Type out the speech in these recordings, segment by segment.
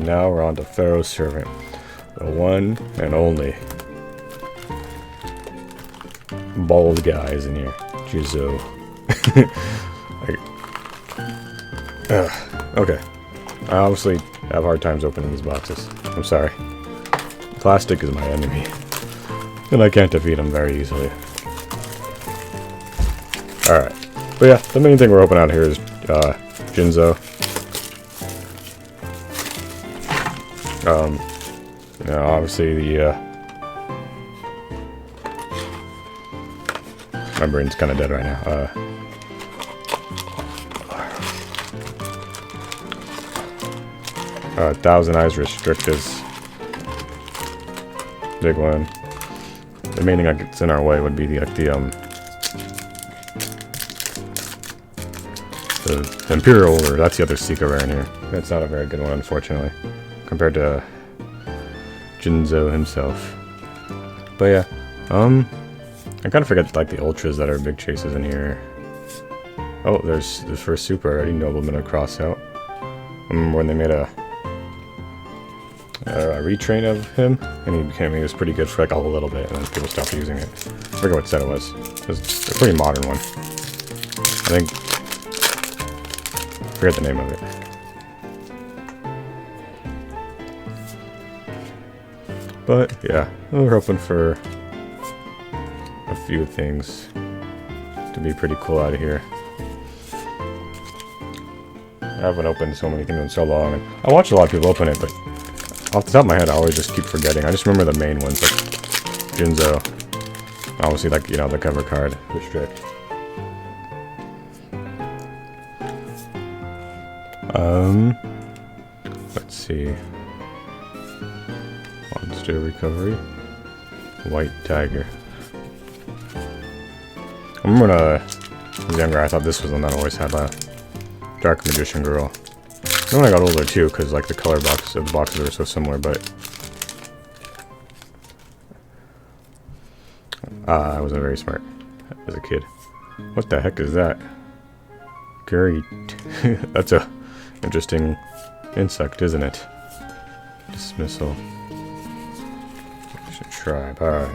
And now we're on to Pharos Servant. The one and only. Bald guys in here. Jinzo. Okay. I obviously have hard times opening these boxes. I'm sorry. Plastic is my enemy. And I can't defeat him very easily. Alright. But yeah, the main thing we're opening out here is Jinzo. You know, obviously the my brain's kind of dead right now. Thousand Eyes Restrict is big one. The main thing that's in our way would be the Imperial Order. That's the other Seeker rare in here. That's not a very good one, unfortunately, compared to Jinzo himself. But yeah, I kind of forget like the ultras that are big chases in here. Oh, there's the first super already, Nobleman of Crossout. I remember when they made a retrain of him, and he was pretty good for like a little bit, and then people stopped using it. I forget what set it was. It was a pretty modern one. I think. I forget the name of it. But yeah, we're hoping for a few things to be pretty cool out of here. I haven't opened so many things in so long, and I watch a lot of people open it, but off the top of my head, I always just keep forgetting. I just remember the main ones, like Jinzo. Obviously, like, you know, the cover card, Restrict. Let's see. Monster Recovery. White Tiger. I remember when I was younger, I thought this was the one that I always had a Dark Magician Girl. And when I got older too, because like the color box of the boxes are so similar, but I wasn't very smart as a kid. What the heck is that? Great. That's a interesting insect, isn't it? Dismissal. Tribe. Alright.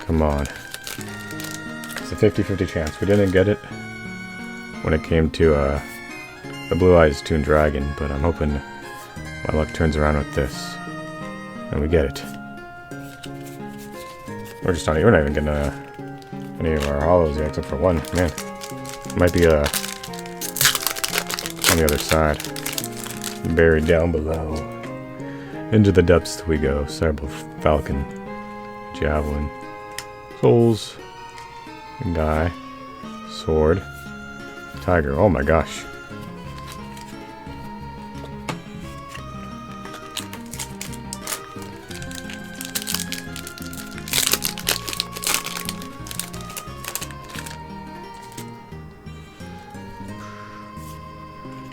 Come on. It's a 50-50 chance. We didn't get it when it came to the Blue Eyes Toon Dragon, but I'm hoping my luck turns around with this and we get it. We're not even getting any of our hollows yet, except for one. Man, it might be on the other side, buried down below. Into the depths we go. Cerebral Falcon, Javelin, Souls, Guy, Sword, Tiger. Oh my gosh.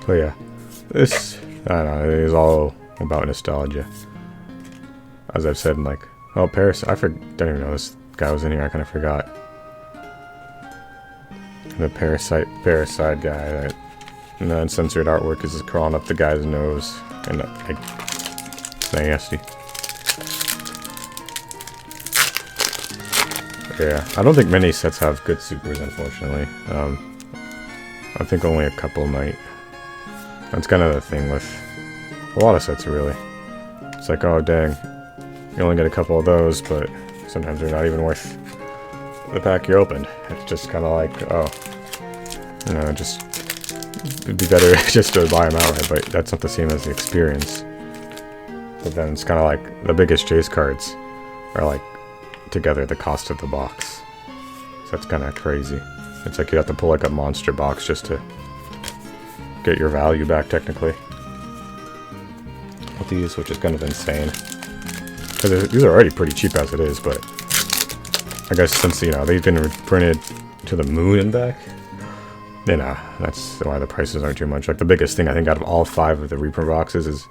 But yeah, this, I don't know, it is all about nostalgia. As I've said, like, oh, Paris, didn't even know this guy was in here, I kind of forgot. The parasite guy, that uncensored artwork is just crawling up the guy's nose, and like, nasty. Yeah, I don't think many sets have good supers, unfortunately. I think only a couple might. That's kind of the thing with a lot of sets, really. It's like, oh dang, you only get a couple of those, but sometimes they're not even worth the pack you opened. It's just kind of like, oh, you know, it'd be better just to buy them outright, but that's not the same as the experience. But then it's kind of like the biggest chase cards are like together the cost of the box. So that's kind of crazy. It's like you have to pull like a monster box just to get your value back, technically. With these, which is kind of insane. Because these are already pretty cheap as it is, but I guess since, you know, they've been reprinted to the moon and back, you know, that's why the prices aren't too much. Like, the biggest thing, I think, out of all 5 of the reprint boxes is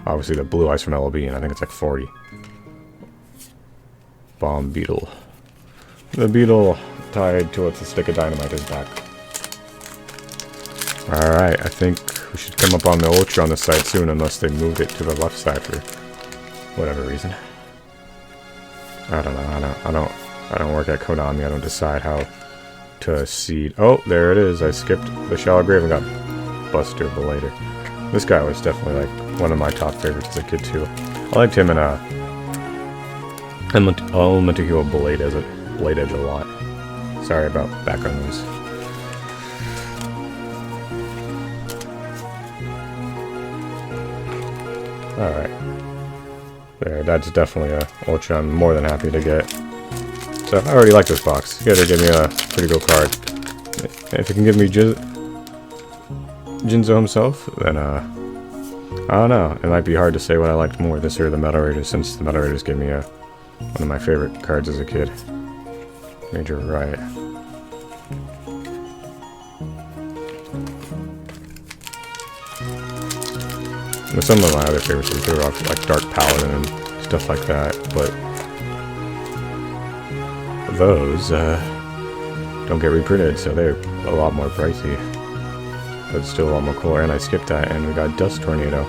obviously the Blue Eyes from LLB, and I think it's like 40. Bomb Beetle. The Beetle tied to a stick of dynamite is back. Alright, I think we should come up on the Ultra on this side soon, unless they moved it to the left side for whatever reason. I don't know, I don't work at Konami, I don't decide how to seed. Oh, there it is, I skipped the Shallow Grave and got Buster Belater. This guy was definitely like one of my top favorites as a kid too. I liked him in Elemental Hero Blade Edge a lot. Sorry about background noise. Alright. There, that's definitely a Ultra I'm more than happy to get. So, I already like this box. You gotta give me a pretty good card. If you can give me Jinzo himself, then, I don't know. It might be hard to say what I liked more, this or the Metal Raiders, since the Metal Raiders gave me one of my favorite cards as a kid. Major Riot. With some of my other favorites, they were like Dark Paladin and stuff like that, but those don't get reprinted, so they're a lot more pricey, but still a lot more cooler. And I skipped that, and we got Dust Tornado.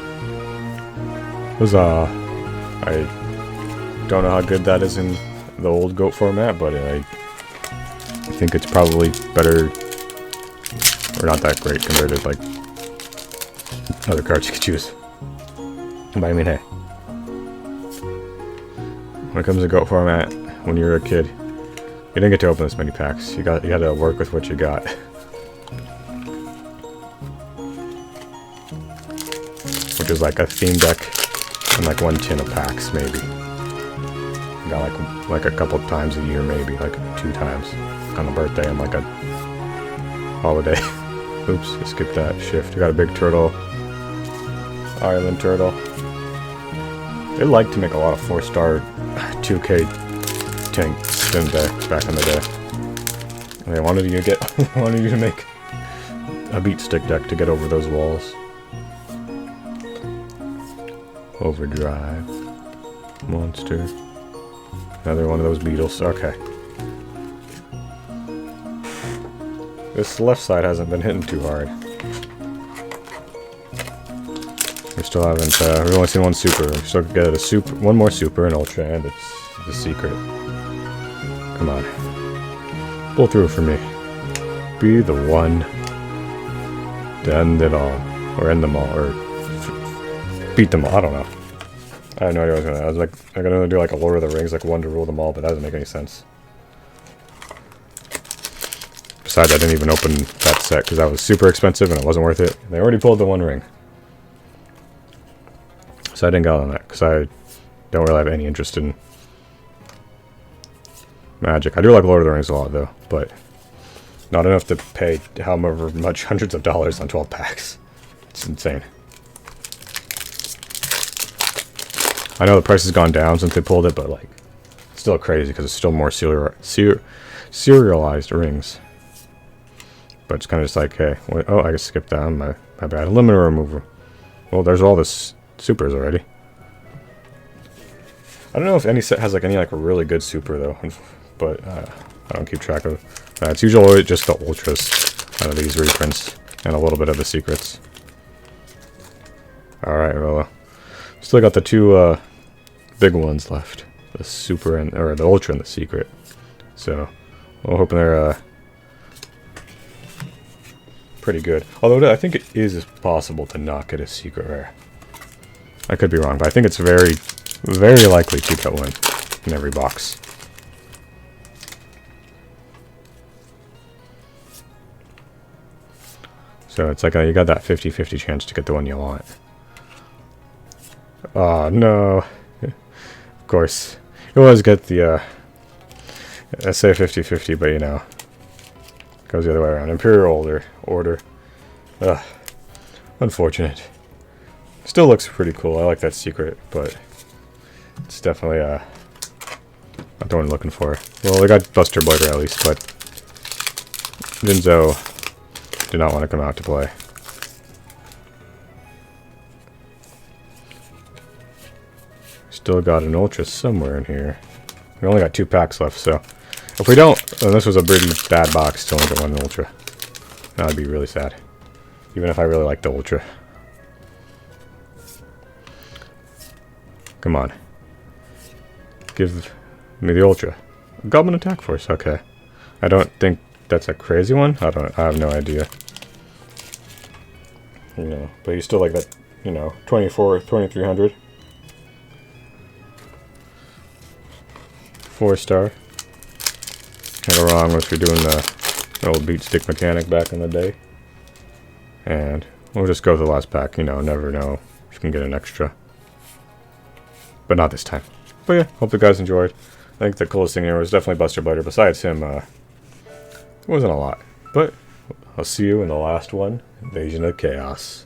It was I don't know how good that is in the old GOAT format, but I think it's probably better, or not that great compared to like other cards you could choose. But I mean, hey, when it comes to GOAT format, when you were a kid, you didn't get to open this many packs. You had to work with what you got. Which is like a theme deck and like 1 tin of packs, maybe. You got like a couple times a year, maybe like 2 times on a birthday and like a holiday. Oops, I skipped that shift. You got a big turtle, Ireland turtle. They like to make a lot of 4-star 2K tank spin decks back in the day. They wanted you to make a beat stick deck to get over those walls. Overdrive. Monster. Another one of those beetles. Okay. This left side hasn't been hitting too hard. We still haven't, we've only seen 1 super. We still get a super, 1 more super, an ultra, and it's the secret. Come on. Pull through for me. Be the one to end it all. Or end them all, or beat them all. I don't know. I have no idea what I was gonna do. I was like, I'm gonna do like a Lord of the Rings, like 1 to rule them all, but that doesn't make any sense. Besides, I didn't even open that set because that was super expensive and it wasn't worth it. They already pulled the 1 ring. So I didn't go on that because I don't really have any interest in Magic. I do like Lord of the Rings a lot though, but not enough to pay however much hundreds of dollars on 12 packs. It's insane. I know the price has gone down since they pulled it, but like, it's still crazy because it's still more serialized rings. But it's kind of just like, hey, oh, I just skipped that. My bad. Limiter remover. Well, there's all this supers already. I don't know if any set has like any like really good super though, but I don't keep track of that. It's usually just the ultras out of these reprints and a little bit of the secrets. All right, well, still got the 2 big ones left, the super and or the ultra and the secret. So we're hoping they're pretty good. Although I think it is possible to not get a secret rare. I could be wrong, but I think it's very, very likely to get one in every box. So it's like you got that 50-50 chance to get the one you want. Oh, no. Of course. You always get the, I say 50-50, but you know, goes the other way around. Imperial Order. Ugh. Unfortunate. Still looks pretty cool. I like that secret, but it's definitely not the one I'm looking for. Well, we got Buster Blighter at least, but Jinzo did not want to come out to play. Still got an ultra somewhere in here. We only got 2 packs left, so If we don't, then this was a pretty bad box to only get one Ultra. That would be really sad. Even if I really like the Ultra. Come on. Give me the Ultra. Goblin Attack Force, okay. I don't think that's a crazy one. I have no idea. You know, but you still like that, you know, 2300. 4-star. Can't go wrong if you're doing the old beat stick mechanic back in the day. And we'll just go to the last pack, you know, never know if you can get an extra. But not this time. But yeah, hope you guys enjoyed. I think the coolest thing here was definitely Buster Blighter. Besides him, it wasn't a lot. But I'll see you in the last one, Invasion of Chaos.